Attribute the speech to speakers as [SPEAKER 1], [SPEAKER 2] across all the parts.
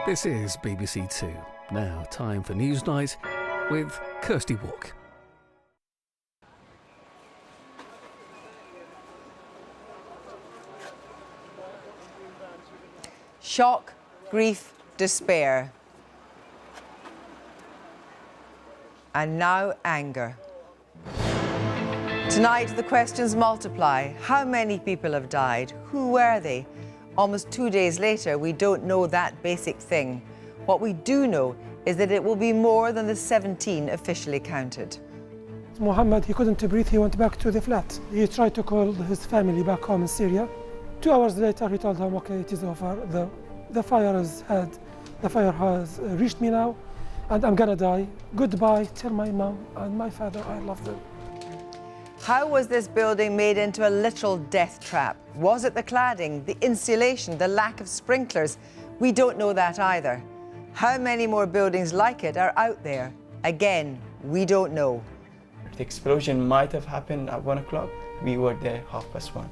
[SPEAKER 1] This is BBC Two. Now, time for Newsnight with Kirsty Walk.
[SPEAKER 2] Shock, grief, despair. And now anger. Tonight the questions multiply. How many people have died? Who were they? Almost 2 days later, we don't know that basic thing. What we do know is that it will be more than the 17 officially counted.
[SPEAKER 3] Mohammed, he couldn't breathe, he went back to the flat. He tried to call his family back home in Syria. 2 hours later, he told them, okay, it is over. The fire has reached me now, and I'm gonna die. Goodbye, tell my mom and my father I love them.
[SPEAKER 2] How was this building made into a literal death trap? Was it the cladding, the insulation, the lack of sprinklers? We don't know that either. How many more buildings like it are out there? Again, we don't know.
[SPEAKER 4] The explosion might have happened at 1 o'clock. We were there 1:30.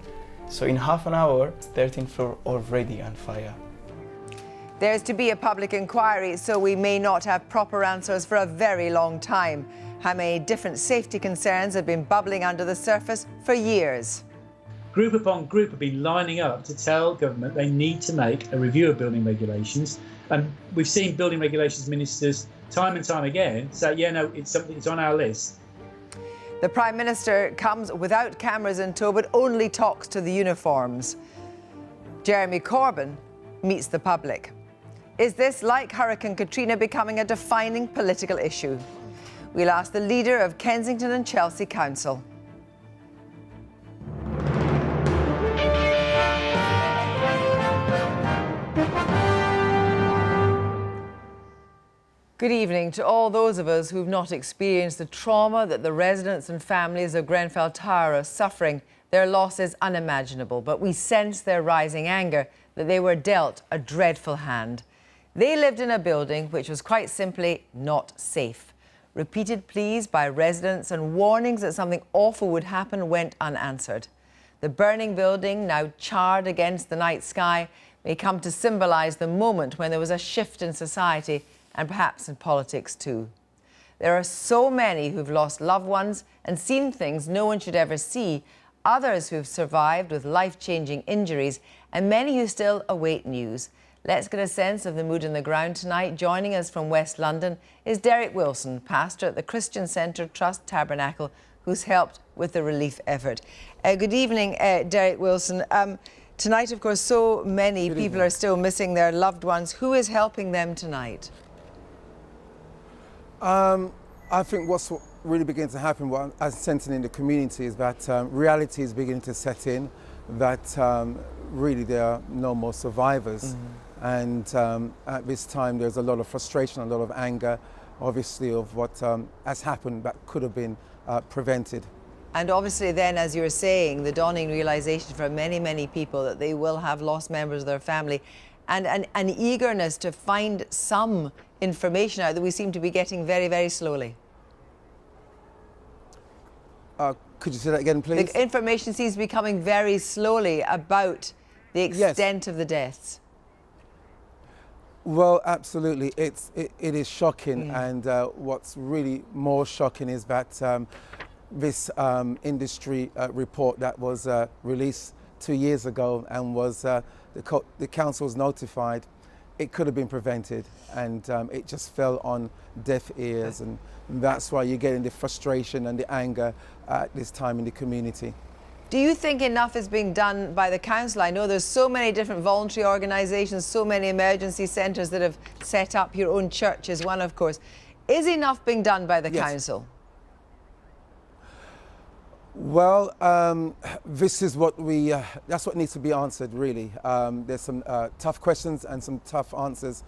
[SPEAKER 4] So in half an hour, 13th floor already on fire.
[SPEAKER 2] There's to be a public inquiry, so we may not have proper answers for a very long time. How many different safety concerns have been bubbling under the surface for years?
[SPEAKER 5] Group upon group have been lining up to tell government they need to make a review of building regulations. And we've seen building regulations ministers time and time again say, yeah, no, it's something that's on our list.
[SPEAKER 2] The Prime Minister comes without cameras in tow, but only talks to the uniforms. Jeremy Corbyn meets the public. Is this, like Hurricane Katrina, becoming a defining political issue? We'll ask the leader of Kensington and Chelsea Council. Good evening to all those of us who've not experienced the trauma that the residents and families of Grenfell Tower are suffering. Their loss is unimaginable, but we sense their rising anger that they were dealt a dreadful hand. They lived in a building which was quite simply not safe. Repeated pleas by residents and warnings that something awful would happen went unanswered. The burning building, now charred against the night sky, may come to symbolise the moment when there was a shift in society and perhaps in politics too. There are so many who've lost loved ones and seen things no one should ever see, others who've survived with life-changing injuries, and many who still await news. Let's get a sense of the mood on the ground tonight. Joining us from West London is Derek Wilson, pastor at the Christian Centre Trust Tabernacle, who's helped with the relief effort. Good evening, Derek Wilson. Tonight, of course, so many people are still missing their loved ones. Who is helping them tonight?
[SPEAKER 6] I think what's really beginning to happen, what I'm sensing in the community, is that reality is beginning to set in, that really there are no more survivors. And at this time there's a lot of frustration, a lot of anger, obviously, of what has happened that could have been prevented.
[SPEAKER 2] And obviously then, as you're saying, the dawning realisation for many, many people that they will have lost members of their family, and an eagerness to find some information out that we seem to be getting very, very slowly.
[SPEAKER 6] Could you say that again, please?
[SPEAKER 2] The information seems to be coming very slowly about the extent of the deaths.
[SPEAKER 6] Well, absolutely. It is shocking, and what's really more shocking is that this industry report that was released 2 years ago and was the council was notified, it could have been prevented, and it just fell on deaf ears, and that's why you're getting the frustration and the anger at this time in the community.
[SPEAKER 2] Do you think enough is being done by the council? I know there's so many different voluntary organisations, so many emergency centres that have set up. Your own church is one, of course. Is enough being done by the council?
[SPEAKER 6] Well, this is what that's what needs to be answered, really. There's some tough questions and some tough answers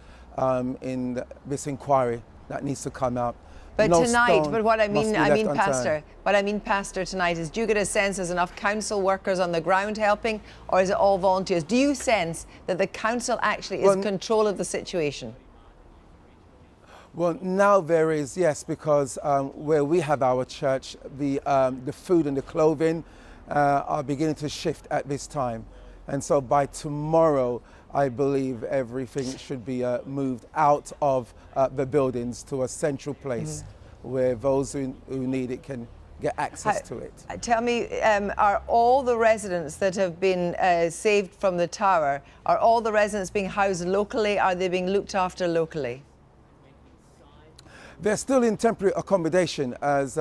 [SPEAKER 6] in this inquiry that needs to come out.
[SPEAKER 2] But tonight, but what I mean, Pastor, tonight is, do you get a sense there's enough council workers on the ground helping, or is it all volunteers? Do you sense that the council actually is in control of the situation?
[SPEAKER 6] Well, now there is, yes, because where we have our church, the food and the clothing are beginning to shift at this time. And so by tomorrow, I believe everything should be moved out of the buildings to a central place where those who need it can get access to it.
[SPEAKER 2] Tell me, are all the residents that have been saved from the tower, are all the residents being housed locally? Are they being looked after locally?
[SPEAKER 6] They're still in temporary accommodation, as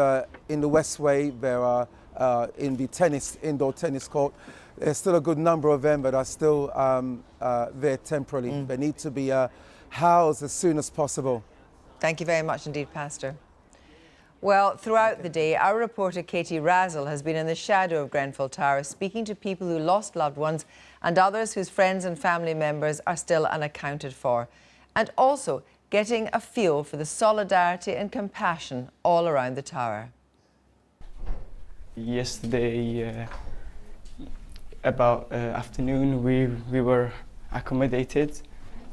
[SPEAKER 6] in the Westway, there are in the indoor tennis court. There's still a good number of them that are still there temporarily. They need to be housed as soon as possible.
[SPEAKER 2] Thank you very much indeed, Pastor. Well, throughout the day, our reporter Katie Razzle has been in the shadow of Grenfell Tower, speaking to people who lost loved ones and others whose friends and family members are still unaccounted for, and also getting a feel for the solidarity and compassion all around the tower.
[SPEAKER 4] Yesterday, about afternoon, we were accommodated.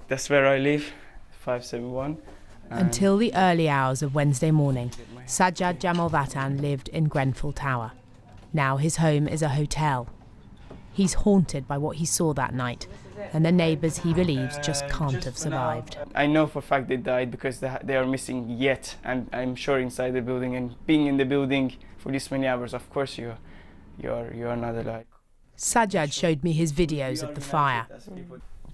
[SPEAKER 4] That's where I live, 571.
[SPEAKER 7] Until the early hours of Wednesday morning, Sajjad Jamal Vatan lived in Grenfell Tower. Now his home is a hotel. He's haunted by what he saw that night, and the neighbours he believes just can't have survived.
[SPEAKER 4] I know for a fact they died because they are missing yet, and I'm sure inside the building, and being in the building for this many hours, of course you're not alive.
[SPEAKER 7] Sajjad showed me his videos of the fire.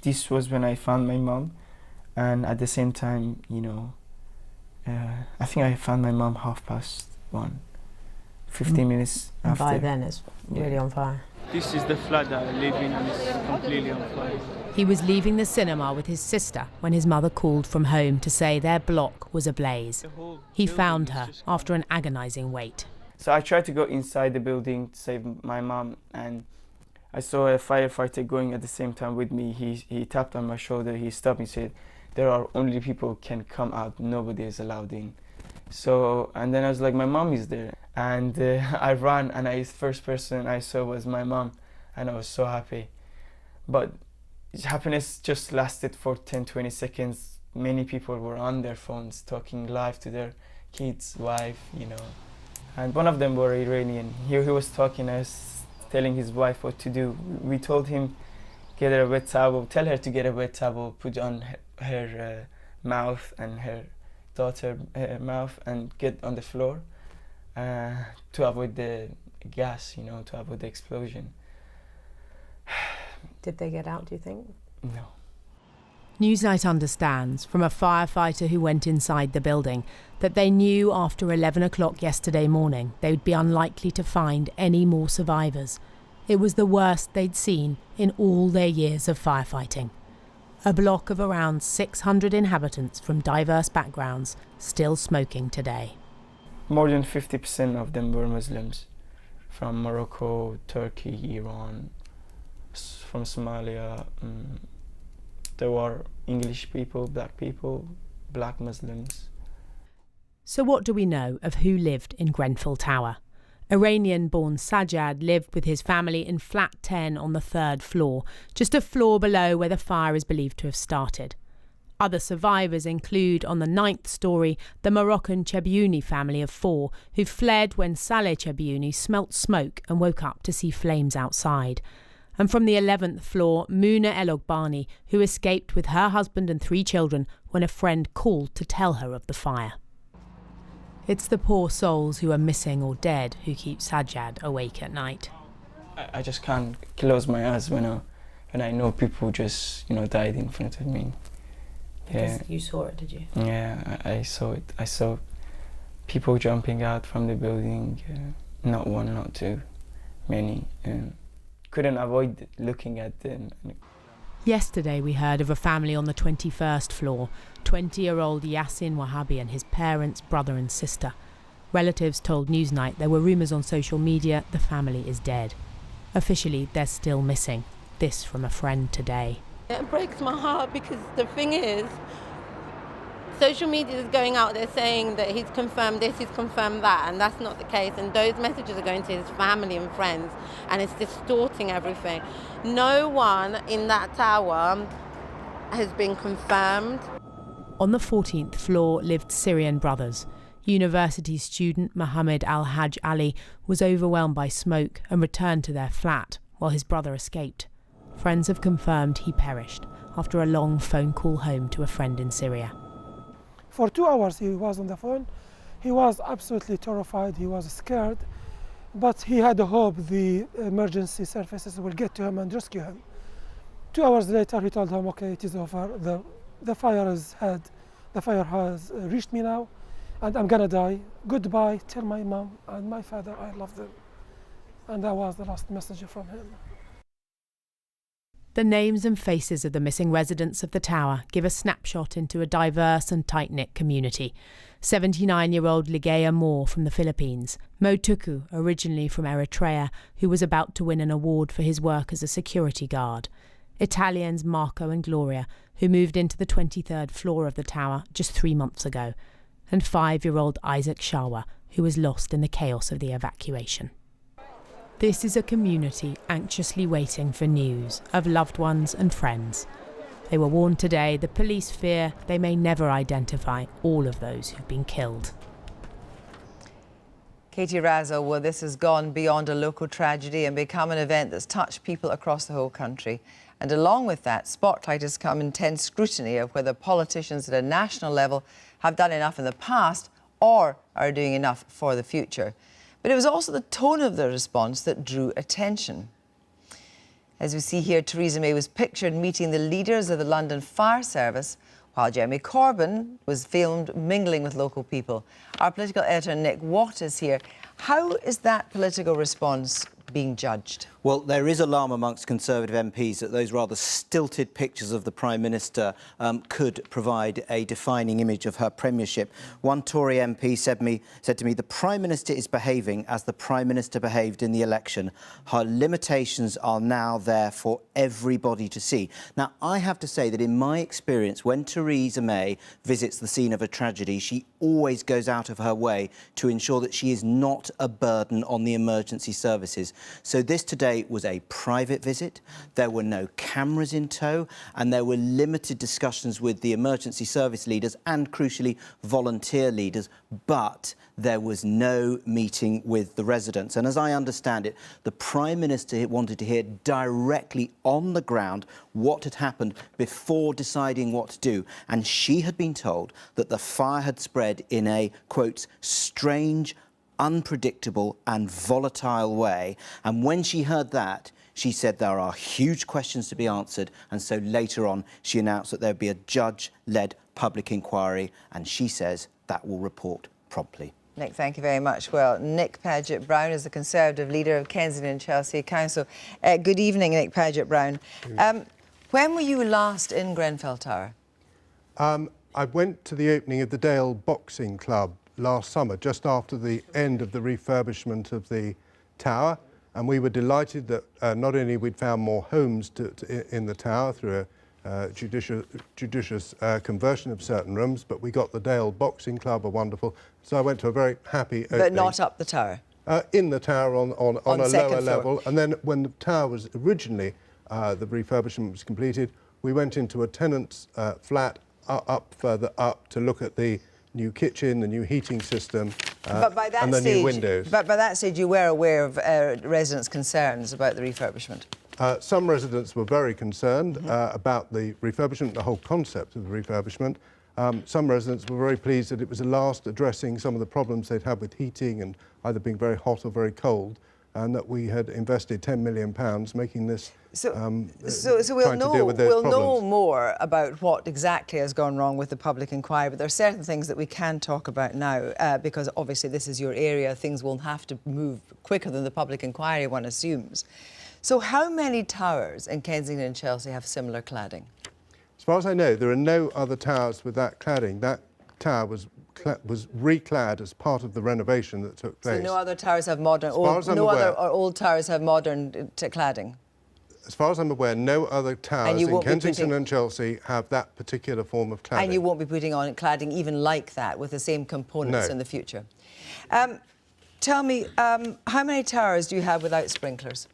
[SPEAKER 4] This was when I found my mom, and at the same time, I think I found my mom 1:30, 15 minutes after.
[SPEAKER 8] By then it's really on fire.
[SPEAKER 4] This is the flat that I live in, and it's completely on fire.
[SPEAKER 7] He was leaving the cinema with his sister when his mother called from home to say their block was ablaze. He found her after an agonising wait.
[SPEAKER 4] So I tried to go inside the building to save my mom, and I saw a firefighter going at the same time with me. He tapped on my shoulder, he stopped me, said, "There are only people who can come out, nobody is allowed in." So, and then I was like, my mom is there. And I ran, and the first person I saw was my mom, and I was so happy. But happiness just lasted for 10-20 seconds. Many people were on their phones talking live to their kids, wife, And one of them were Iranian. He was talking us, telling his wife what to do. We told him, get her a wet towel, tell her to get a wet towel, put on her mouth and her daughter's mouth, and get on the floor to avoid the gas, to avoid the explosion.
[SPEAKER 8] Did they get out, do you think?
[SPEAKER 4] No.
[SPEAKER 7] Newsnight understands from a firefighter who went inside the building that they knew after 11 o'clock yesterday morning they would be unlikely to find any more survivors. It was the worst they'd seen in all their years of firefighting. A block of around 600 inhabitants from diverse backgrounds still smoking today.
[SPEAKER 4] More than 50% of them were Muslims, from Morocco, Turkey, Iran, from Somalia. There were English people, black Muslims.
[SPEAKER 7] So what do we know of who lived in Grenfell Tower? Iranian-born Sajjad lived with his family in flat 10 on the 3rd floor, just a floor below where the fire is believed to have started. Other survivors include, on the 9th story, the Moroccan Chebiouni family of 4, who fled when Saleh Chebiouni smelt smoke and woke up to see flames outside. And from the 11th floor, Mouna El Ogbani, who escaped with her husband and 3 children when a friend called to tell her of the fire. It's the poor souls who are missing or dead who keep Sajjad awake at night.
[SPEAKER 4] I just can't close my eyes when I know people just, died in front of me.
[SPEAKER 8] Because you saw it, did you?
[SPEAKER 4] Yeah, I saw it. I saw people jumping out from the building, not one, not two, many. Couldn't avoid looking at them.
[SPEAKER 7] Yesterday we heard of a family on the 21st floor, 20-year-old Yassin Wahabi and his parents, brother and sister. Relatives told Newsnight there were rumours on social media the family is dead. Officially, they're still missing. This from a friend today.
[SPEAKER 9] It breaks my heart because the thing is, social media is going out there saying that he's confirmed this, he's confirmed that, and that's not the case. And those messages are going to his family and friends, and it's distorting everything. No one in that tower has been confirmed.
[SPEAKER 7] On the 14th floor lived Syrian brothers. University student Mohammed Al-Hajj Ali was overwhelmed by smoke and returned to their flat while his brother escaped. friends have confirmed he perished after a long phone call home to a friend in Syria.
[SPEAKER 3] For 2 hours he was on the phone. He was absolutely terrified, he was scared, but he had a hope the emergency services will get to him and rescue him. 2 hours later he told him, okay, it is over, the fire has reached me now, and I'm gonna die. Goodbye, tell my mom and my father I love them. And that was the last message from him.
[SPEAKER 7] The names and faces of the missing residents of the tower give a snapshot into a diverse and tight-knit community. 79-year-old Ligaya Moore from the Philippines, Mo Tuku, originally from Eritrea, who was about to win an award for his work as a security guard. Italians Marco and Gloria, who moved into the 23rd floor of the tower just 3 months ago. And 5-year-old Isaac Shawa, who was lost in the chaos of the evacuation. This is a community anxiously waiting for news of loved ones and friends. They were warned today the police fear they may never identify all of those who've been killed.
[SPEAKER 2] Katie Razzo, well, this has gone beyond a local tragedy and become an event that's touched people across the whole country. And along with that, spotlight has come intense scrutiny of whether politicians at a national level have done enough in the past or are doing enough for the future. But it was also the tone of the response that drew attention. As we see here, Theresa May was pictured meeting the leaders of the London Fire Service, while Jeremy Corbyn was filmed mingling with local people. Our political editor, Nick Watt, is here. How is that political response being judged?
[SPEAKER 10] Well, there is alarm amongst Conservative MPs that those rather stilted pictures of the Prime Minister could provide a defining image of her premiership. One Tory MP said to me, the Prime Minister is behaving as the Prime Minister behaved in the election. Her limitations are now there for everybody to see. Now, I have to say that in my experience, when Theresa May visits the scene of a tragedy, she always goes out of her way to ensure that she is not a burden on the emergency services. So this today was a private visit, there were no cameras in tow, and there were limited discussions with the emergency service leaders and, crucially, volunteer leaders, but there was no meeting with the residents. And as I understand it, the Prime Minister wanted to hear directly on the ground what had happened before deciding what to do. And she had been told that the fire had spread in a, quote, strange, unpredictable and volatile way. And when she heard that, she said there are huge questions to be answered. And so later on, she announced that there'd be a judge-led public inquiry. And she says that will report promptly.
[SPEAKER 2] Nick, thank you very much. Well, Nick Paget-Brown is the Conservative leader of Kensington and Chelsea Council. Good evening, Nick Paget-Brown. When were you last in Grenfell Tower?
[SPEAKER 11] I went to the opening of the Dale Boxing Club last summer, just after the end of the refurbishment of the tower, and we were delighted that not only we'd found more homes in the tower through a judicious conversion of certain rooms, but we got the Dale Boxing Club, a wonderful. So I went to a very happy opening.
[SPEAKER 2] But not up the tower?
[SPEAKER 11] In the tower on a lower level. And then when the tower was originally, the refurbishment was completed, we went into a tenant's flat further up to look at the new kitchen, the new heating system, and the new windows.
[SPEAKER 2] But by that stage, you were aware of residents' concerns about the refurbishment?
[SPEAKER 11] Some residents were very concerned about the refurbishment, the whole concept of the refurbishment. Some residents were very pleased that it was at last addressing some of the problems they'd had with heating and either being very hot or very cold, and that we had invested £10 million making this.
[SPEAKER 2] So we'll know more about what exactly has gone wrong with the public inquiry, but there are certain things that we can talk about now because obviously this is your area. Things will have to move quicker than the public inquiry, one assumes. So how many towers in Kensington and Chelsea have similar cladding?
[SPEAKER 11] As far as I know, there are no other towers with that cladding. That tower was reclad as part of the renovation that took place.
[SPEAKER 2] So no other towers have modern, old towers have modern cladding?
[SPEAKER 11] As far as I'm aware, no other towers in Kensington and Chelsea have that particular form of cladding.
[SPEAKER 2] And you won't be putting on cladding even like that with the same components in the future? Tell me, how many towers do you have without sprinklers?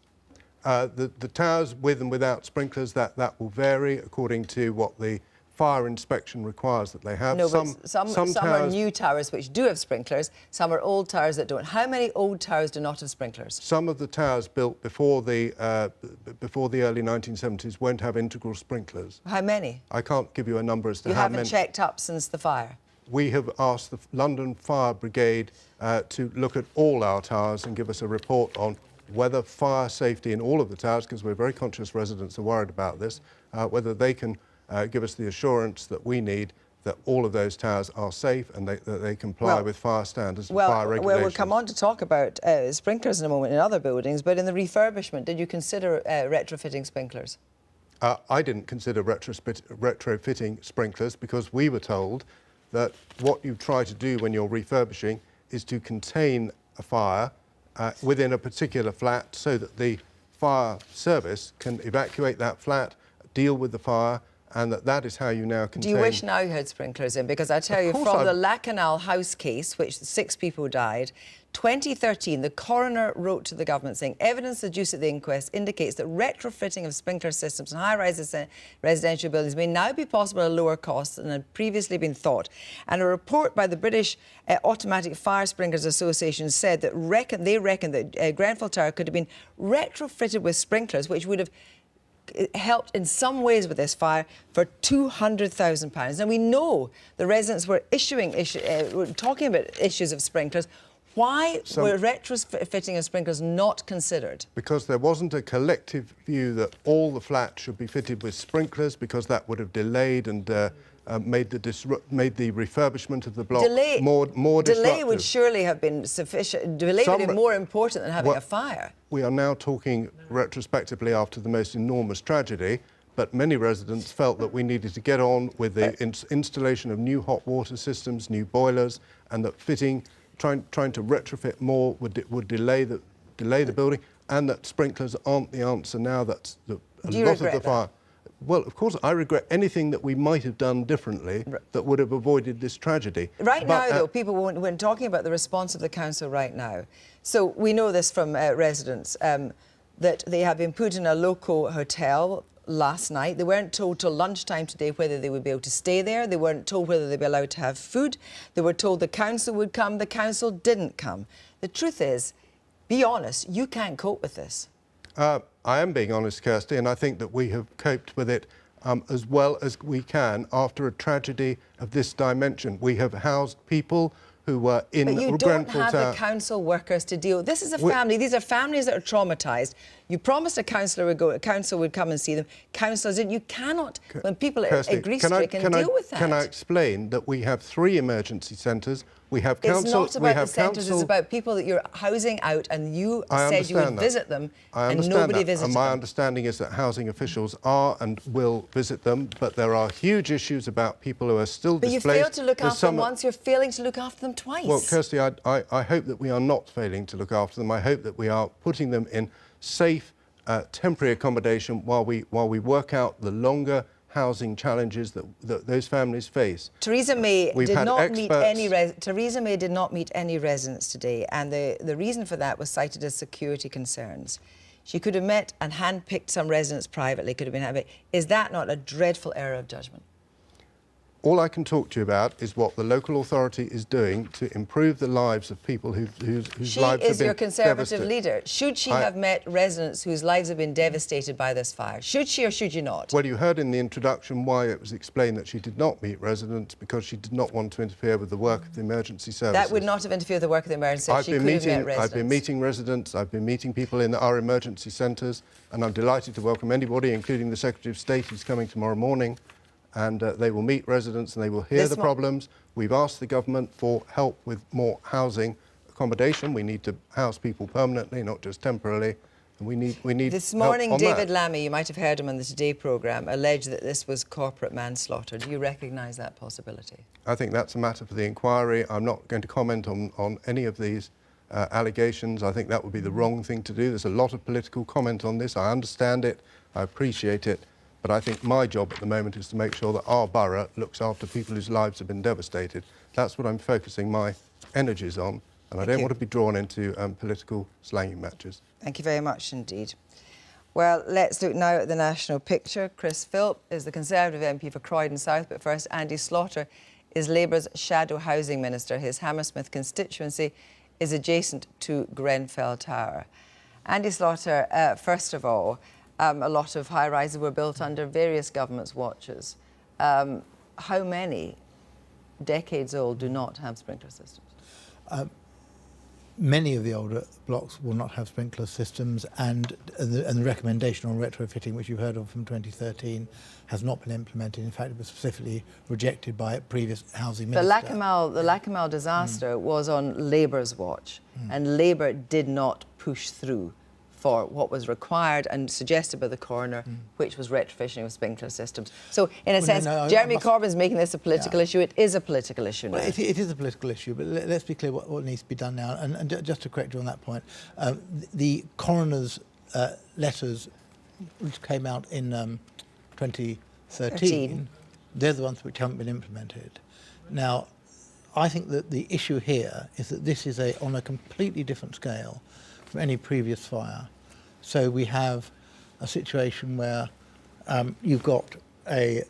[SPEAKER 11] The towers with and without sprinklers, that will vary according to what the fire inspection requires that they have.
[SPEAKER 2] No, but some
[SPEAKER 11] towers
[SPEAKER 2] are new towers which do have sprinklers, some are old towers that don't. How many old towers do not have sprinklers?
[SPEAKER 11] Some of the towers built before the early 1970s won't have integral sprinklers.
[SPEAKER 2] How many?
[SPEAKER 11] I can't give you a number as to how many.
[SPEAKER 2] You haven't checked up since the fire?
[SPEAKER 11] We have asked the London Fire Brigade to look at all our towers and give us a report on whether fire safety in all of the towers, because we're very conscious residents are worried about this, whether they can give us the assurance that we need that all of those towers are safe and that they comply with fire standards and fire regulations.
[SPEAKER 2] Well, we'll come on to talk about sprinklers in a moment in other buildings, but in the refurbishment, did you consider retrofitting sprinklers?
[SPEAKER 11] I didn't consider retrofitting sprinklers because we were told that what you try to do when you're refurbishing is to contain a fire within a particular flat so that the fire service can evacuate that flat, deal with the fire, and that is how you now contain...
[SPEAKER 2] Do you wish now you had sprinklers in? Because I tell you, from the Lacanal house case, which 6 people died, 2013, the coroner wrote to the government saying evidence adduced at the inquest indicates that retrofitting of sprinkler systems in high-rise residential buildings may now be possible at lower costs than had previously been thought. And a report by the British Automatic Fire Sprinklers Association said that they reckon that Grenfell Tower could have been retrofitted with sprinklers, which would have helped in some ways with this fire for £200,000. Now, we know the residents were talking about issues of sprinklers. Why were retrofitting of sprinklers not considered?
[SPEAKER 11] Because there wasn't a collective view that all the flats should be fitted with sprinklers, because that would have delayed and made the refurbishment of the block more disruptive.
[SPEAKER 2] Delay would surely have been sufficient. Delay would be more important than having a fire.
[SPEAKER 11] We are now talking retrospectively after the most enormous tragedy, but many residents felt that we needed to get on with the installation of new hot water systems, new boilers, and that trying to retrofit more would delay the building, and that sprinklers aren't the answer now. That's a lot of the fire. Well, of course, I regret anything that we might have done differently that would have avoided this tragedy.
[SPEAKER 2] Right now, though, people, when talking about the response of the council right now, so we know this from residents, that they have been put in a local hotel last night. They weren't told till lunchtime today whether they would be able to stay there. They weren't told whether they'd be allowed to have food. They were told the council would come. The council didn't come. The truth is, be honest, you can't cope with this.
[SPEAKER 11] I am being honest, Kirsty, and I think that we have coped with it as well as we can after a tragedy of this dimension. We have housed people who were in Grenfell Tower.
[SPEAKER 2] But you don't have the council workers to deal. This is a family. These are families that are traumatised. You promised a council would come and see them. Councillors didn't. You cannot, when people are grief-stricken, deal with that.
[SPEAKER 11] Can I explain that we have 3 emergency centres? We have council.
[SPEAKER 2] It's not about the centres. It's about people that you're housing out, and you said you would visit them, and nobody visited them.
[SPEAKER 11] My understanding is that housing officials are and will visit them, but there are huge issues about people who are still displaced.
[SPEAKER 2] But you failed to look after them once. You're failing to look after them twice.
[SPEAKER 11] Well, Kirsty, I hope that we are not failing to look after them. I hope that we are putting them in safe, temporary accommodation while we work out the longer housing challenges that those families face.
[SPEAKER 2] Theresa May did not meet any residents today, and the reason for that was cited as security concerns. She could have met and handpicked some residents privately, could have been happy. Is that not a dreadful error of judgment?
[SPEAKER 11] All I can talk to you about is what the local authority is doing to improve the lives of people whose lives have been devastated.
[SPEAKER 2] She is your Conservative leader. Should she have met residents whose lives have been devastated by this fire? Should she or should you not?
[SPEAKER 11] Well, you heard in the introduction why it was explained that she did not meet residents because she did not want to interfere with the work of the emergency services.
[SPEAKER 2] That would not have interfered with the work of the emergency services. She could have met residents.
[SPEAKER 11] I've been meeting residents, I've been meeting people in our emergency centres, and I'm delighted to welcome anybody, including the Secretary of State, who's coming tomorrow morning. And they will meet residents and they will hear the problems. We've asked the government for help with more housing accommodation. We need to house people permanently, not just temporarily. And we need
[SPEAKER 2] This morning, David Lammy, you might have heard him on the Today programme, alleged that this was corporate manslaughter. Do you recognise that possibility?
[SPEAKER 11] I think that's a matter for the inquiry. I'm not going to comment on any of these allegations. I think that would be the wrong thing to do. There's a lot of political comment on this. I understand it. I appreciate it. But I think my job at the moment is to make sure that our borough looks after people whose lives have been devastated. That's what I'm focusing my energies on, and I don't want to be drawn into political slanging matches.
[SPEAKER 2] Thank you very much indeed. Well, let's look now at the national picture. Chris Philp is the Conservative MP for Croydon South, but first, Andy Slaughter is Labour's shadow housing minister. His Hammersmith constituency is adjacent to Grenfell Tower. Andy Slaughter, first of all, a lot of high-rises were built under various governments' watches. How many, decades old, do not have sprinkler systems?
[SPEAKER 12] Many of the older blocks will not have sprinkler systems, and the recommendation on retrofitting, which you've heard of from 2013, has not been implemented. In fact, it was specifically rejected by a previous housing minister.
[SPEAKER 2] The Lacamal disaster was on Labour's watch, and Labour did not push through for what was required and suggested by the coroner, which was retrofitting of sprinkler systems. So, in a sense, Jeremy Corbyn's making this a political issue. It is a political issue now.
[SPEAKER 12] Well, it is a political issue, but let's be clear what needs to be done now. And just to correct you on that point, the coroner's letters, which came out in 2013, they're the ones which haven't been implemented. Now, I think that the issue here is that this is on a completely different scale from any previous fire. So we have a situation where you've got in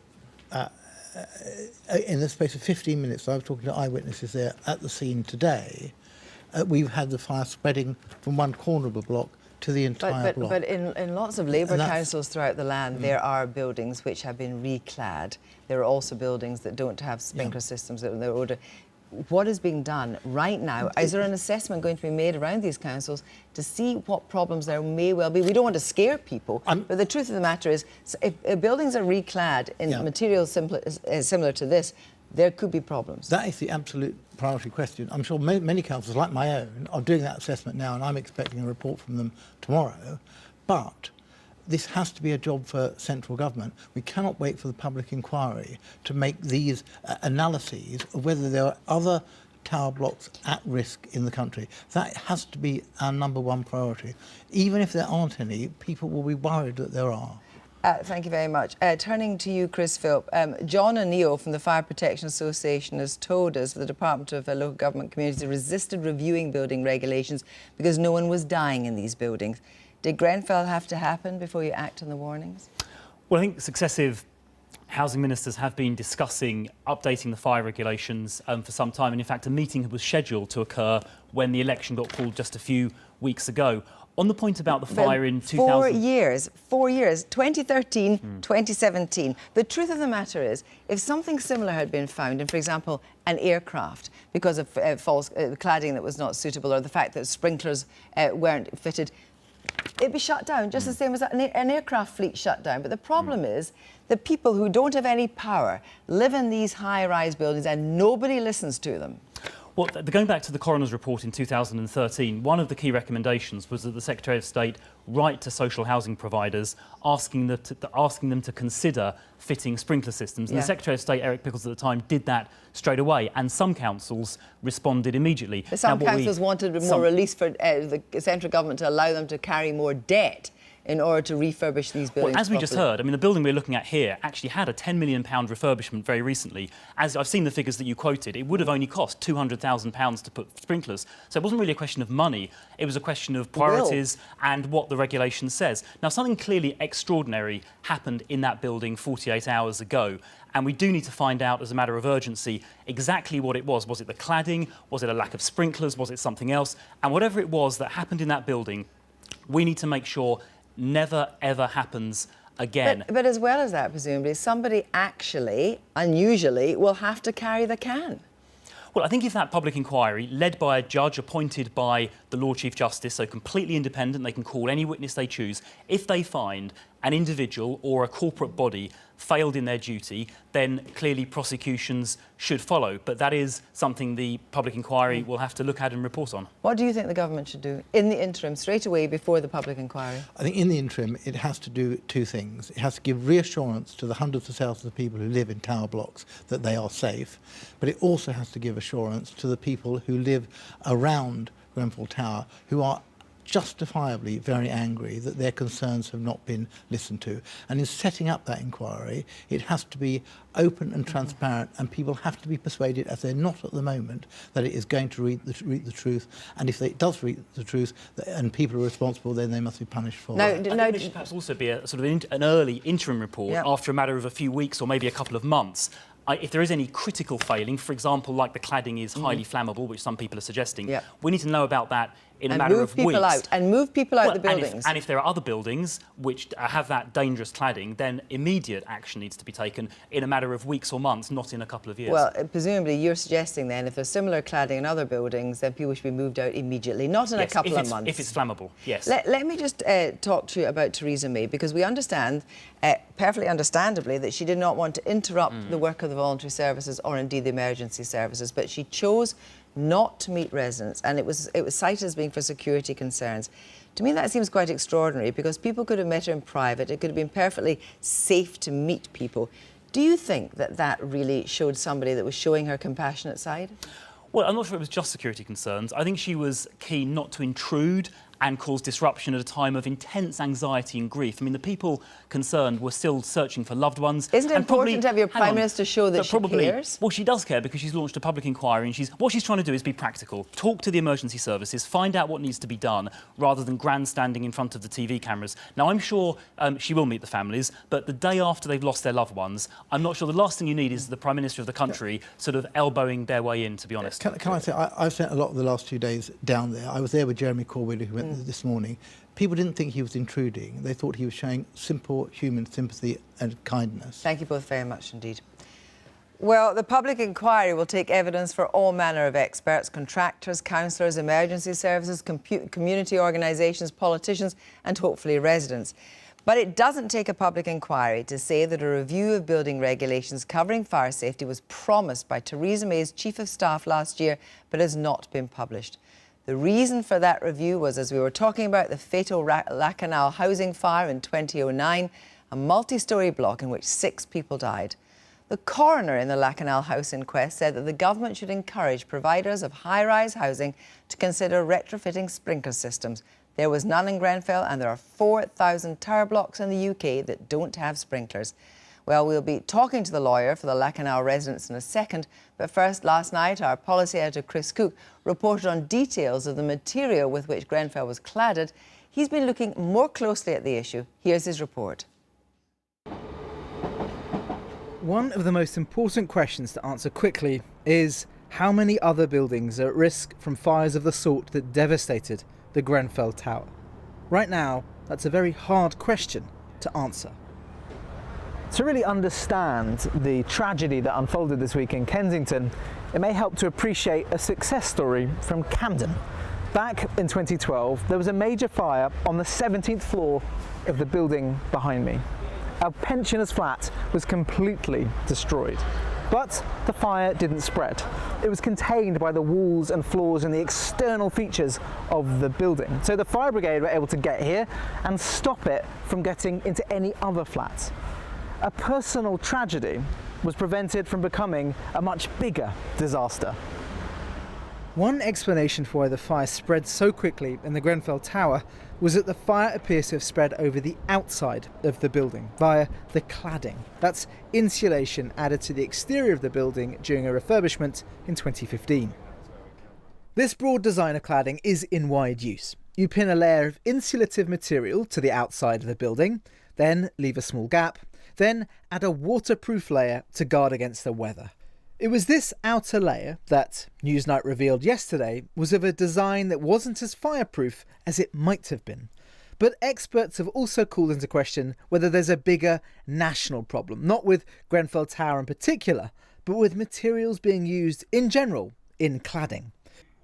[SPEAKER 12] the space of 15 minutes, I was talking to eyewitnesses there at the scene today, we've had the fire spreading from one corner of the block to the entire block.
[SPEAKER 2] But in lots of Labour councils throughout the land, there are buildings which have been reclad. There are also buildings that don't have sprinkler systems that are older. What is being done right now? Is there an assessment going to be made around these councils to see what problems there may well be? We don't want to scare people, but the truth of the matter is, if buildings are reclad in materials similar to this, there could be problems.
[SPEAKER 12] That is the absolute priority question. I'm sure many councils, like my own, are doing that assessment now, and I'm expecting a report from them tomorrow. But this has to be a job for central government. We cannot wait for the public inquiry to make these analyses of whether there are other tower blocks at risk in the country. That has to be our #1 priority. Even if there aren't any, people will be worried that there are.
[SPEAKER 2] Thank you very much. Turning to you, Chris Philp, John O'Neill from the Fire Protection Association has told us the Department of Local Government Communities resisted reviewing building regulations because no one was dying in these buildings. Did Grenfell have to happen before you act on the warnings?
[SPEAKER 13] Well, I think successive housing ministers have been discussing updating the fire regulations for some time. And in fact, a meeting was scheduled to occur when the election got called just a few weeks ago. On the point about the fire in 2000...
[SPEAKER 2] 4 years, 2013, 2017. The truth of the matter is, if something similar had been found in, for example, an aircraft, because of false cladding that was not suitable, or the fact that sprinklers weren't fitted, it'd be shut down, just the same as an aircraft fleet shut down. But the problem is that people who don't have any power live in these high-rise buildings and nobody listens to them.
[SPEAKER 13] Well, going back to the coroner's report in 2013, one of the key recommendations was that the Secretary of State write to social housing providers asking them to consider fitting sprinkler systems. And the Secretary of State, Eric Pickles, at the time, did that straight away, and some councils responded immediately.
[SPEAKER 2] But some councils wanted more release for the central government to allow them to carry more debt in order to refurbish these buildings.
[SPEAKER 13] Well, as we just
[SPEAKER 2] properly.
[SPEAKER 13] heard, I mean, the building we're looking at here actually had a £10 million refurbishment very recently. As I've seen the figures that you quoted, it would have only cost £200,000 to put sprinklers. So it wasn't really a question of money, it was a question of priorities and what the regulation says. Now, something clearly extraordinary happened in that building 48 hours ago. And we do need to find out, as a matter of urgency, exactly what it was. Was it the cladding? Was it a lack of sprinklers? Was it something else? And whatever it was that happened in that building, we need to make sure never, ever happens again.
[SPEAKER 2] But as well as that, presumably, somebody actually, unusually, will have to carry the can.
[SPEAKER 13] Well, I think if that public inquiry, led by a judge appointed by the Lord Chief Justice, so completely independent, they can call any witness they choose, if they find an individual or a corporate body failed in their duty, then clearly prosecutions should follow. But that is something the public inquiry will have to look at and report on.
[SPEAKER 2] What do you think the government should do in the interim, straight away before the public inquiry?
[SPEAKER 12] I think in the interim, it has to do two things. It has to give reassurance to the hundreds of thousands of people who live in tower blocks that they are safe, but it also has to give assurance to the people who live around Grenfell Tower who are justifiably very angry that their concerns have not been listened to. And in setting up that inquiry, it has to be open and transparent, and people have to be persuaded, as they're not at the moment, that it is going to read the truth. And if it does read the truth and people are responsible, then they must be punished for it.
[SPEAKER 13] I think there should perhaps also be a sort of an early interim report after a matter of a few weeks or maybe a couple of months. If there is any critical failing, for example, like the cladding is highly flammable, which some people are suggesting, we need to know about that in a matter of weeks.
[SPEAKER 2] And move people out the buildings.
[SPEAKER 13] And if there are other buildings which have that dangerous cladding, then immediate action needs to be taken in a matter of weeks or months, not in a couple of years.
[SPEAKER 2] Well, presumably you're suggesting then if there's similar cladding in other buildings, then people should be moved out immediately, not in a couple of months.
[SPEAKER 13] If it's flammable, yes.
[SPEAKER 2] Let me just talk to you about Theresa May, because we understand, perfectly understandably, that she did not want to interrupt the work of the voluntary services or indeed the emergency services, but she chose not to meet residents, and it was cited as being for security concerns. To me, that seems quite extraordinary, because people could have met her in private. It could have been perfectly safe to meet people. Do you think that that really showed somebody that was showing her compassionate side?
[SPEAKER 13] Well, I'm not sure it was just security concerns. I think she was keen not to intrude and cause disruption at a time of intense anxiety and grief. I mean, the people concerned were still searching for loved ones.
[SPEAKER 2] Isn't it important to have your Prime Minister show that she cares?
[SPEAKER 13] Well, she does care, because she's launched a public inquiry, and what she's trying to do is be practical. Talk to the emergency services, find out what needs to be done, rather than grandstanding in front of the TV cameras. Now, I'm sure she will meet the families, but the day after they've lost their loved ones, I'm not sure the last thing you need is the Prime Minister of the country sort of elbowing their way in, to be honest.
[SPEAKER 12] Can I say, I've spent a lot of the last 2 days down there. I was there with Jeremy Corbyn, who went this morning. People didn't think he was intruding. They thought he was showing simple human sympathy and kindness.
[SPEAKER 2] Thank you both very much indeed. Well, the public inquiry will take evidence for all manner of experts, contractors, councillors, emergency services, community organisations, politicians and hopefully residents. But it doesn't take a public inquiry to say that a review of building regulations covering fire safety was promised by Theresa May's Chief of Staff last year, but has not been published. The reason for that review was, as we were talking about, the fatal Lakanal housing fire in 2009, a multi-storey block in which 6 people died. The coroner in the Lakanal house inquest said that the government should encourage providers of high-rise housing to consider retrofitting sprinkler systems. There was none in Grenfell, and there are 4,000 tower blocks in the UK that don't have sprinklers. Well, we'll be talking to the lawyer for the Lakanal residents in a second, but first, last night, our policy editor Chris Cook reported on details of the material with which Grenfell was cladded. He's been looking more closely at the issue. Here's his report.
[SPEAKER 14] One of the most important questions to answer quickly is how many other buildings are at risk from fires of the sort that devastated the Grenfell Tower? Right now, that's a very hard question to answer.
[SPEAKER 15] To really understand the tragedy that unfolded this week in Kensington, it may help to appreciate a success story from Camden. Back in 2012, there was a major fire on the 17th floor of the building behind me. Our pensioners' flat was completely destroyed. But the fire didn't spread. It was contained by the walls and floors and the external features of the building. So the fire brigade were able to get here and stop it from getting into any other flats. A personal tragedy was prevented from becoming a much bigger disaster.
[SPEAKER 14] One explanation for why the fire spread so quickly in the Grenfell Tower was that the fire appears to have spread over the outside of the building via the cladding. That's insulation added to the exterior of the building during a refurbishment in 2015. This broad design of cladding is in wide use. You pin a layer of insulative material to the outside of the building, then leave a small gap, then add a waterproof layer to guard against the weather. It was this outer layer that Newsnight revealed yesterday was of a design that wasn't as fireproof as it might have been. But experts have also called into question whether there's a bigger national problem, not with Grenfell Tower in particular, but with materials being used in general in cladding.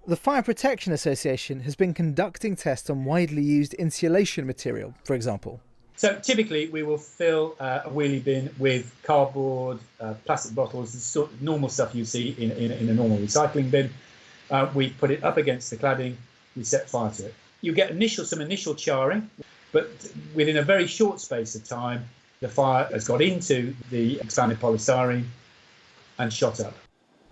[SPEAKER 14] The Fire Protection Association has been conducting tests on widely used insulation material, for example.
[SPEAKER 5] So typically we will fill a wheelie bin with cardboard, plastic bottles, the sort of normal stuff you see in a normal recycling bin. We put it up against the cladding, we set fire to it. You get some initial charring, but within a very short space of time, the fire has got into the expanded polystyrene and shot up.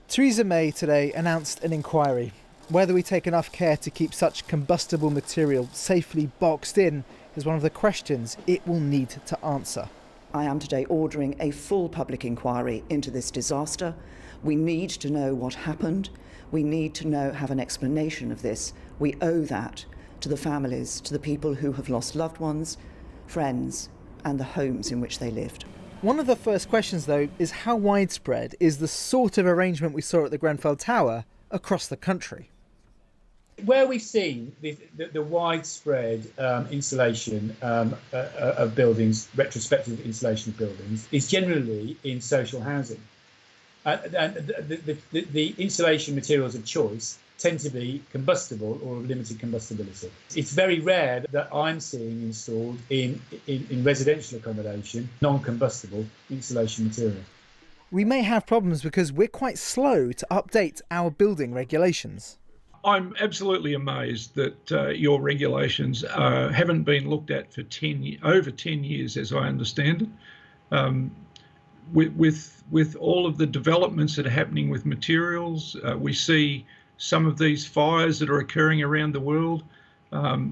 [SPEAKER 14] Theresa May today announced an inquiry. Whether we take enough care to keep such combustible material safely boxed in is one of the questions it will need to answer.
[SPEAKER 16] I am today ordering a full public inquiry into this disaster. We need to know what happened. We need to have an explanation of this. We owe that to the families, to the people who have lost loved ones, friends, and the homes in which they lived.
[SPEAKER 14] One of the first questions, though, is how widespread is the sort of arrangement we saw at the Grenfell Tower across the country?
[SPEAKER 5] Where we've seen the widespread installation of buildings, retrospective installation of buildings, is generally in social housing. And the installation materials of choice tend to be combustible or of limited combustibility. It's very rare that I'm seeing installed in residential accommodation non-combustible installation material.
[SPEAKER 14] We may have problems because we're quite slow to update our building regulations.
[SPEAKER 17] I'm absolutely amazed that your regulations haven't been looked at for over 10 years, as I understand it. With all of the developments that are happening with materials, we see some of these fires that are occurring around the world.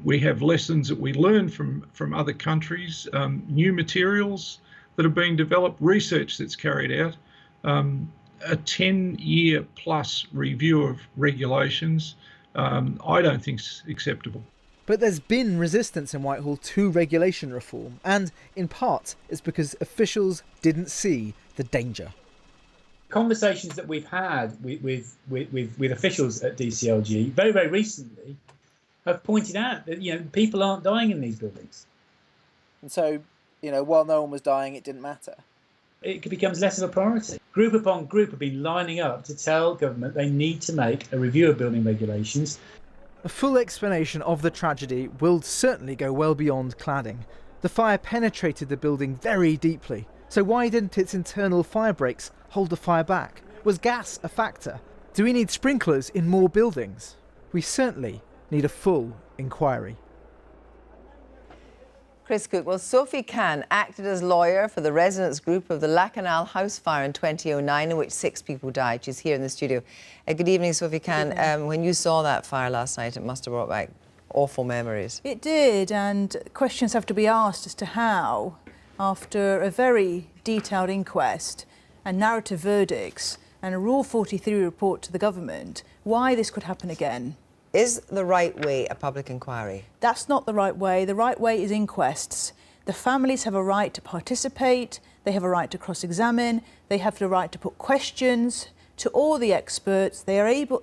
[SPEAKER 17] We have lessons that we learn from other countries, new materials that are being developed, research that's carried out. A 10-year plus review of regulations, I don't think is acceptable.
[SPEAKER 14] But there's been resistance in Whitehall to regulation reform, and in part it's because officials didn't see the danger.
[SPEAKER 5] Conversations that we've had with officials at DCLG very, very recently have pointed out that people aren't dying in these buildings.
[SPEAKER 14] And so, while no one was dying, it didn't matter.
[SPEAKER 5] It becomes less of a priority. Group upon group have been lining up to tell government they need to make a review of building regulations.
[SPEAKER 14] A full explanation of the tragedy will certainly go well beyond cladding. The fire penetrated the building very deeply, so why didn't its internal fire breaks hold the fire back? Was gas a factor? Do we need sprinklers in more buildings? We certainly need a full inquiry.
[SPEAKER 2] Chris Cook, well, Sophie Khan acted as lawyer for the residents group of the Lacanal house fire in 2009, in which 6 people died. She's here in the studio. Good evening, Sophie Khan. When you saw that fire last night, it must have brought back awful memories.
[SPEAKER 18] It did, and questions have to be asked as to how, after a very detailed inquest and narrative verdicts and a Rule 43 report to the government, why this could happen again.
[SPEAKER 2] Is the right way a public inquiry?
[SPEAKER 18] That's not the right way. The right way is inquests. The families have a right to participate, they have a right to cross-examine, they have the right to put questions to all the experts. They are able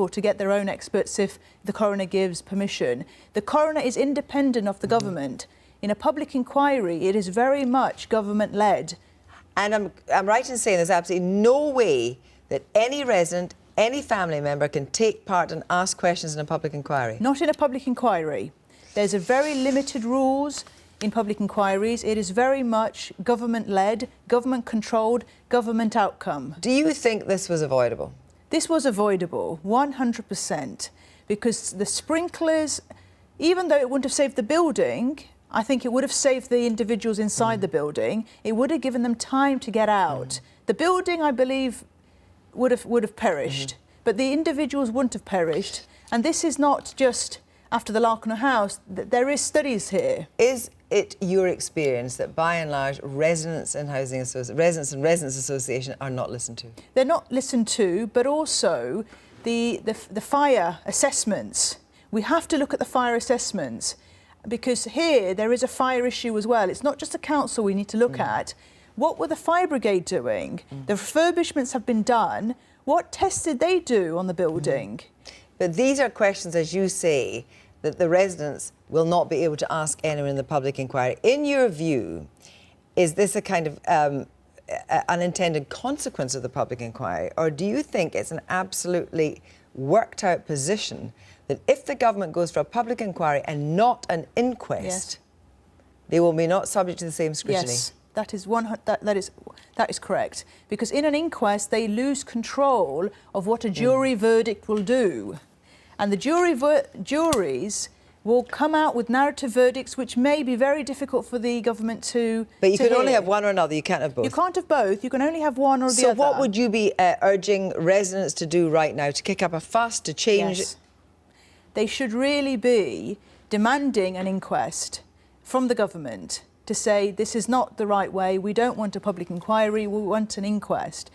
[SPEAKER 18] to get their own experts if the coroner gives permission. The coroner is independent of the government. In a public inquiry, it is very much government-led.
[SPEAKER 2] And I'm right in saying there's absolutely no way that any resident, any family member can take part and ask questions in a public inquiry?
[SPEAKER 18] Not in a public inquiry. There's a very limited rules in public inquiries. It is very much government-led, government-controlled, government outcome.
[SPEAKER 2] Do you think this was avoidable?
[SPEAKER 18] This was avoidable, 100%, because the sprinklers, even though it wouldn't have saved the building, I think it would have saved the individuals inside the building. It would have given them time to get out. The building, I believe, would have perished, but the individuals wouldn't have perished. And this is not just after the Lacanal house. There is studies here.
[SPEAKER 2] Is it your experience that, by and large, residents and residents association are not listened to?
[SPEAKER 18] They're not listened to, but also the fire assessments. We have to look at the fire assessments, because here there is a fire issue as well. It's not just the council we need to look at. What were the fire brigade doing? The refurbishments have been done. What tests did they do on the building?
[SPEAKER 2] But these are questions, as you say, that the residents will not be able to ask anyone in the public inquiry. In your view, is this a kind of unintended consequence of the public inquiry, or do you think it's an absolutely worked out position that if the government goes for a public inquiry and not an inquest, they will be not subject to the same scrutiny?
[SPEAKER 18] Yes. That is correct, because in an inquest they lose control of what a jury verdict will do, and the juries will come out with narrative verdicts which may be very difficult for the government to
[SPEAKER 2] But you can only
[SPEAKER 18] hear.
[SPEAKER 2] have one or another, you can't have both.
[SPEAKER 18] You can't have both, you can only have one or the
[SPEAKER 2] So
[SPEAKER 18] other.
[SPEAKER 2] what would you be urging residents to do right now, to kick up a fuss, to change?
[SPEAKER 18] Yes. They should really be demanding an inquest from the government to say this is not the right way, we don't want a public inquiry, we want an inquest.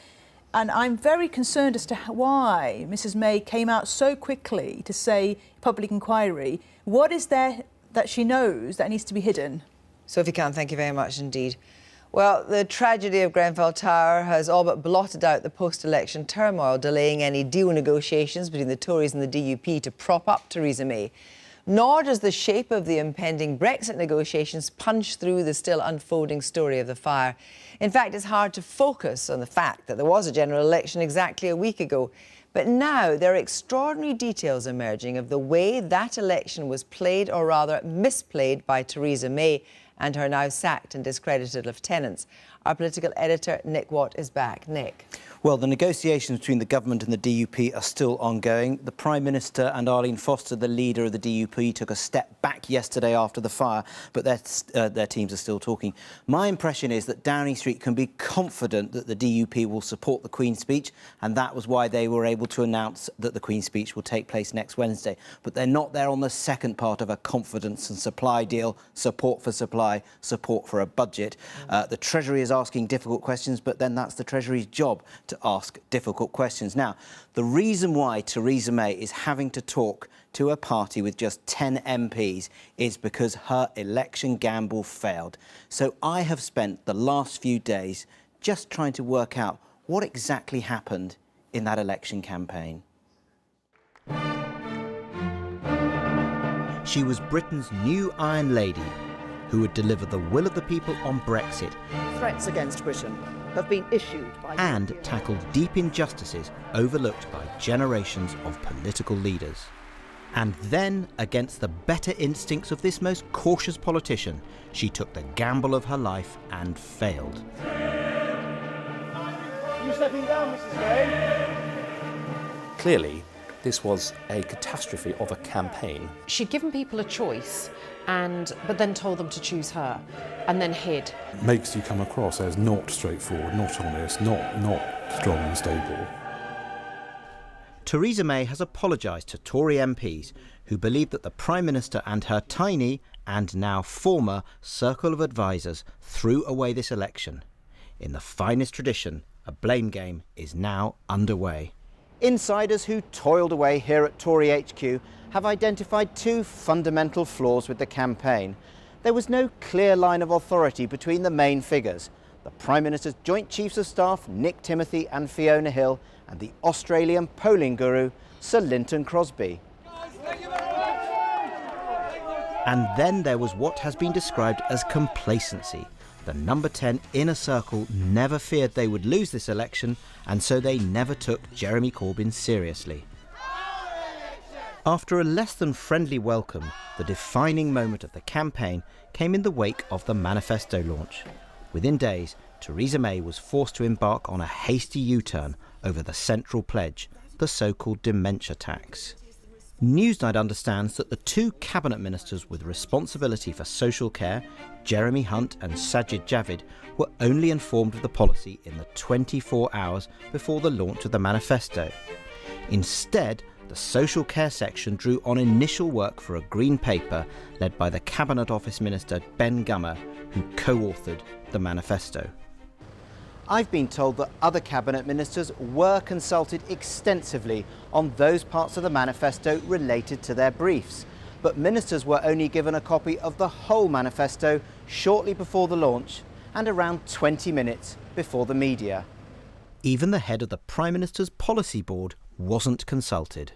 [SPEAKER 18] And I'm very concerned as to why Mrs May came out so quickly to say public inquiry. What is there that she knows that needs to be hidden?
[SPEAKER 2] Sophie Kahn, thank you very much indeed. Well, the tragedy of Grenfell Tower has all but blotted out the post-election turmoil, delaying any deal negotiations between the Tories and the DUP to prop up Theresa May. Nor does the shape of the impending Brexit negotiations punch through the still unfolding story of the fire. In fact, it's hard to focus on the fact that there was a general election exactly a week ago. But now there are extraordinary details emerging of the way that election was played, or rather misplayed, by Theresa May and her now sacked and discredited lieutenants. Our political editor, Nick Watt, is back. Nick.
[SPEAKER 10] Well, the negotiations between the government and the DUP are still ongoing. The Prime Minister and Arlene Foster, the leader of the DUP, took a step back yesterday after the fire, but their teams are still talking. My impression is that Downing Street can be confident that the DUP will support the Queen's speech, and that was why they were able to announce that the Queen's speech will take place next Wednesday. But they're not there on the second part of a confidence and supply deal, support for supply, support for a budget. The Treasury is asking difficult questions, but then that's the Treasury's job to ask difficult questions. Now, the reason why Theresa May is having to talk to a party with just 10 MPs is because her election gamble failed. So I have spent the last few days just trying to work out what exactly happened in that election campaign. She was Britain's new Iron Lady, who would deliver the will of the people on Brexit.
[SPEAKER 16] Threats against Britain have been issued by...
[SPEAKER 10] And tackle deep injustices overlooked by generations of political leaders. And then, against the better instincts of this most cautious politician, she took the gamble of her life and failed.
[SPEAKER 19] Are you stepping down, Mrs May?
[SPEAKER 20] Clearly, this was a catastrophe of a campaign.
[SPEAKER 21] She'd given people a choice, but then told them to choose her, and then hid.
[SPEAKER 22] Makes you come across as not straightforward, not honest, not strong and stable.
[SPEAKER 10] Theresa May has apologised to Tory MPs who believe that the Prime Minister and her tiny, and now former, circle of advisers threw away this election. In the finest tradition, a blame game is now underway. Insiders who toiled away here at Tory HQ have identified two fundamental flaws with the campaign. There was no clear line of authority between the main figures, the Prime Minister's Joint Chiefs of Staff, Nick Timothy and Fiona Hill, and the Australian polling guru, Sir Linton Crosby. And then there was what has been described as complacency. The number 10 inner circle never feared they would lose this election, and so they never took Jeremy Corbyn seriously. After a less than friendly welcome, the defining moment of the campaign came in the wake of the manifesto launch. Within days, Theresa May was forced to embark on a hasty U-turn over the central pledge, the so-called dementia tax. Newsnight understands that the two cabinet ministers with responsibility for social care, Jeremy Hunt and Sajid Javid, were only informed of the policy in the 24 hours before the launch of the manifesto. Instead, the social care section drew on initial work for a green paper led by the Cabinet Office Minister Ben Gummer, who co-authored the manifesto. I've been told that other cabinet ministers were consulted extensively on those parts of the manifesto related to their briefs, but ministers were only given a copy of the whole manifesto shortly before the launch and around 20 minutes before the media. Even the head of the Prime Minister's Policy Board wasn't consulted.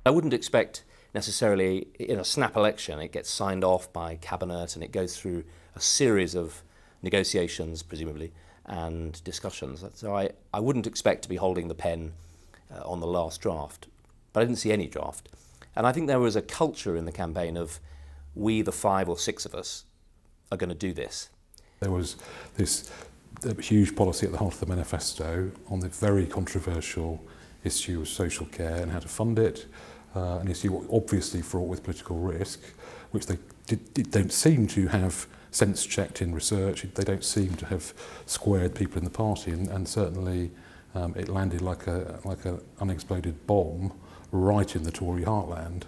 [SPEAKER 20] I wouldn't expect necessarily in a snap election it gets signed off by Cabinet and it goes through a series of negotiations, presumably, and discussions. So I wouldn't expect to be holding the pen on the last draft, but I didn't see any draft. And I think there was a culture in the campaign of we, the 5 or 6 of us, are going to do this. There was
[SPEAKER 22] this huge policy at the heart of the manifesto on the very controversial issue of social care and how to fund it, an issue obviously fraught with political risk, which they don't seem to have sense-checked in research. They don't seem to have squared people in the party, and certainly it landed like an unexploded bomb right in the Tory heartland.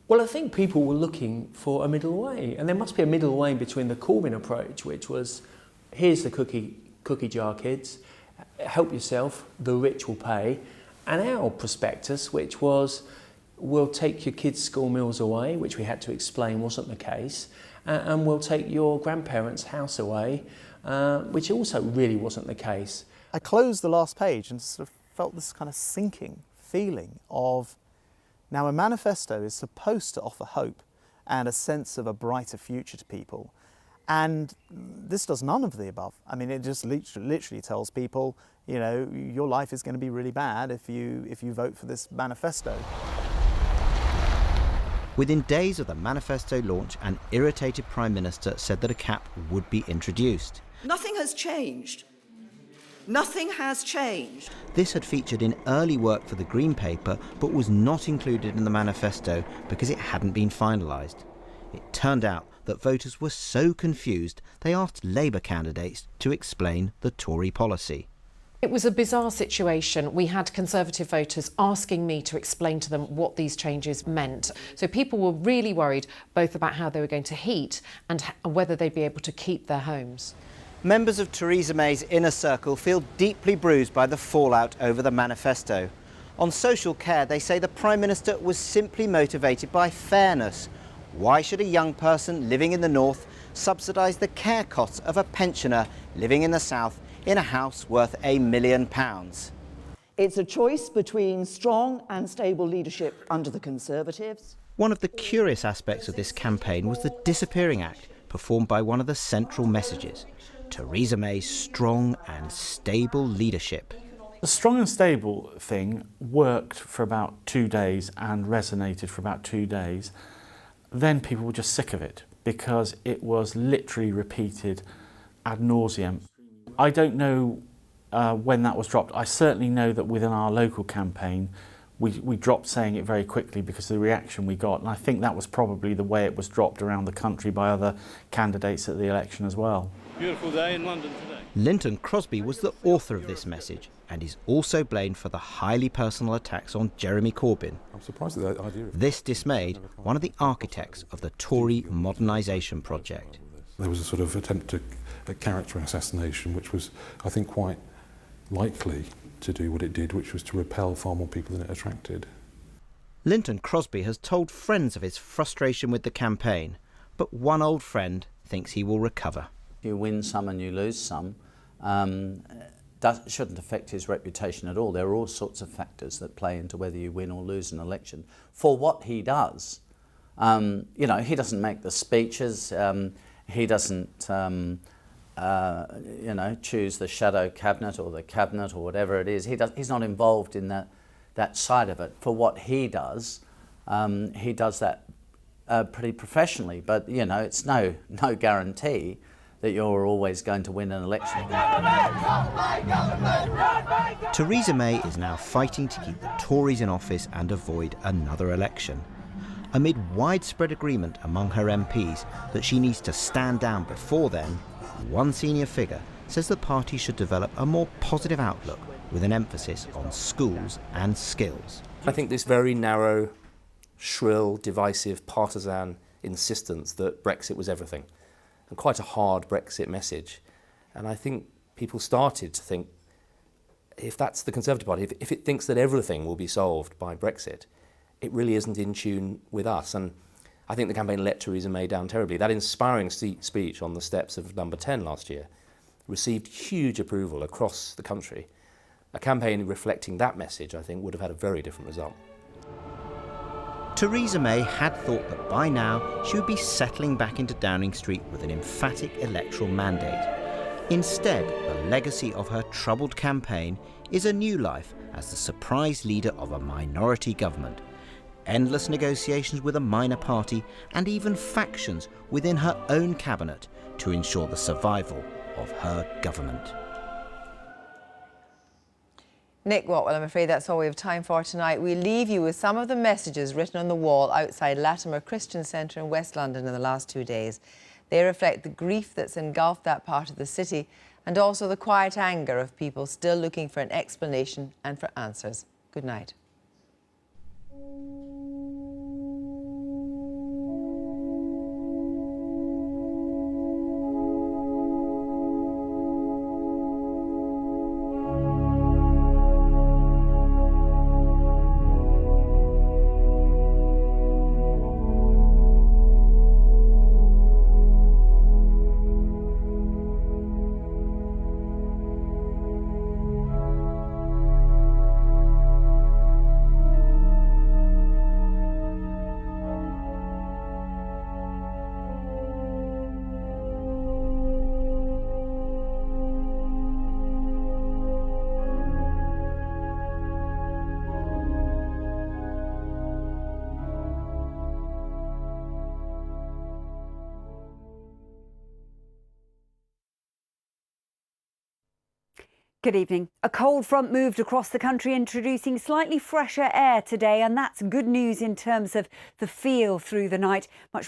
[SPEAKER 1] Well, I think people were looking for a middle way, and there must be a middle way between the Corbyn approach, which was, here's the cookie jar, kids, help yourself, the rich will pay, and our prospectus, which was, we'll take your kids' school meals away, which we had to explain wasn't the case, and we'll take your grandparents' house away, which also really wasn't the case.
[SPEAKER 6] I closed the last page and sort of felt this kind of sinking feeling of, now a manifesto is supposed to offer hope and a sense of a brighter future to people. And this does none of the above. I mean, it just literally tells people, you know, your life is going to be really bad if you vote for this manifesto.
[SPEAKER 10] Within days of the manifesto launch, an irritated Prime Minister said that a cap would be introduced.
[SPEAKER 16] Nothing has changed. Nothing has changed.
[SPEAKER 10] This had featured in early work for the Green Paper, but was not included in the manifesto because it hadn't been finalised. It turned out that voters were so confused they asked Labour candidates to explain the Tory policy.
[SPEAKER 21] It was a bizarre situation. We had Conservative voters asking me to explain to them what these changes meant. So people were really worried both about how they were going to heat and whether they'd be able to keep their homes.
[SPEAKER 10] Members of Theresa May's inner circle feel deeply bruised by the fallout over the manifesto. On social care, they say the Prime Minister was simply motivated by fairness. Why should a young person living in the north subsidise the care costs of a pensioner living in the south in a house worth £1 million?
[SPEAKER 16] It's a choice between strong and stable leadership under the Conservatives.
[SPEAKER 10] One of the curious aspects of this campaign was the Disappearing Act, performed by one of the central messages: Theresa May's strong and stable leadership.
[SPEAKER 23] The strong and stable thing worked for about 2 days and resonated for about 2 days. Then people were just sick of it because it was literally repeated ad nauseum. I don't know when that was dropped. I certainly know that within our local campaign we dropped saying it very quickly because of the reaction we got, and I think that was probably the way it was dropped around the country by other candidates at the election as well.
[SPEAKER 24] Beautiful day in London today.
[SPEAKER 10] Linton Crosby was the author of this message and is also blamed for the highly personal attacks on Jeremy Corbyn.
[SPEAKER 22] I'm surprised at that idea.
[SPEAKER 10] This dismayed one of the architects of the Tory modernisation project.
[SPEAKER 22] There was a sort of attempt at character assassination, which was, I think, quite likely to do what it did, which was to repel far more people than it attracted.
[SPEAKER 10] Linton Crosby has told friends of his frustration with the campaign, but one old friend thinks he will recover.
[SPEAKER 25] You win some and you lose some. Shouldn't affect his reputation at all. There are all sorts of factors that play into whether you win or lose an election. For what he does, you know, he doesn't make the speeches. He doesn't, you know, choose the shadow cabinet or the cabinet or whatever it is. He's not involved in that side of it. For what he does that pretty professionally. But you know, it's no guarantee that you're always going to win an election.
[SPEAKER 10] Theresa May is now fighting to keep the Tories in office and avoid another election. Amid widespread agreement among her MPs that she needs to stand down before then, one senior figure says the party should develop a more positive outlook with an emphasis on schools and skills.
[SPEAKER 20] I think this very narrow, shrill, divisive, partisan insistence that Brexit was everything, and quite a hard Brexit message. And I think people started to think, if that's the Conservative Party, if it thinks that everything will be solved by Brexit, it really isn't in tune with us. And I think the campaign let Theresa May down terribly. That inspiring speech on the steps of Number 10 last year received huge approval across the country. A campaign reflecting that message, I think, would have had a very different result.
[SPEAKER 10] Theresa May had thought that by now she would be settling back into Downing Street with an emphatic electoral mandate. Instead, the legacy of her troubled campaign is a new life as the surprise leader of a minority government, endless negotiations with a minor party, and even factions within her own cabinet to ensure the survival of her government.
[SPEAKER 2] Nick Watwell, I'm afraid that's all we have time for tonight. We leave you with some of the messages written on the wall outside Latimer Christian Centre in West London in the last 2 days. They reflect the grief that's engulfed that part of the city and also the quiet anger of people still looking for an explanation and for answers. Good night.
[SPEAKER 3] Good evening. A cold front moved across the country, introducing slightly fresher air today, and that's good news in terms of the feel through the night. Much